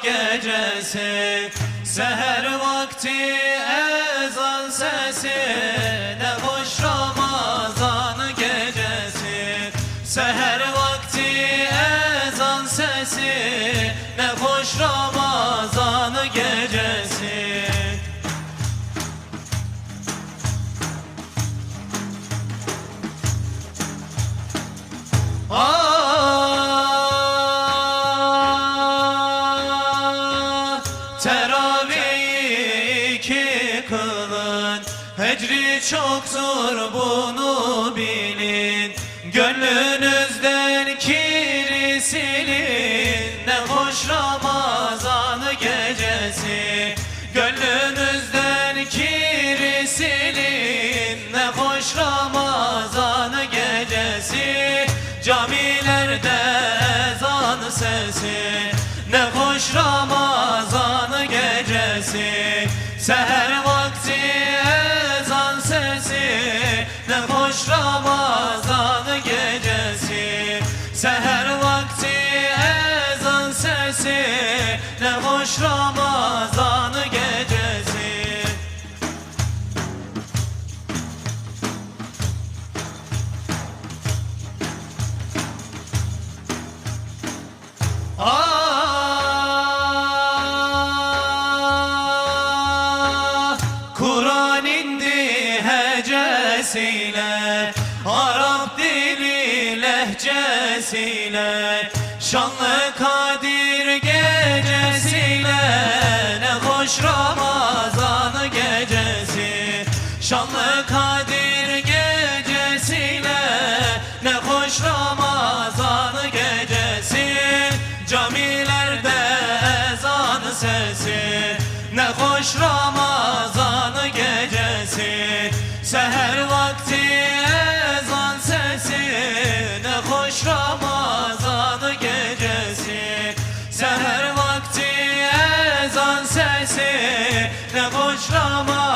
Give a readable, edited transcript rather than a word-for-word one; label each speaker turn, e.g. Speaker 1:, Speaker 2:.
Speaker 1: gecesi, seher vakti ezan sesi, ne hoş Ramazan gecesi. Seher vakti ezan sesi, ne hoş Ramazan gecesi. Teravih iki kılın, hecri çoktur bunu bilin. Gönlünüzden kiri silin, ne hoş Ramazan gecesi. Gönlünüzden kiri silin, ne hoş Ramazan gecesi. Camilerde ezan sesi, ne hoş Ramazan gecesi. Seher vakti ezan sesi, ne hoş Ramazan gecesi. Seher vakti ezan sesi, ne hoş Ramazan gecesi. Kur'an indi hecesiyle, Arap dili lehcesiyle, şanlı Kadir gecesiyle, ne hoş Ramazan gecesi. Şanlı Kadir gecesiyle, ne hoş Ramazan gecesi. Camilerde ezan sesi, ne hoş Ramazan gecesi. Seher vakti ezan sesi, ne hoş Ramazan gecesi. Seher vakti ezan sesi, ne hoş Ramazan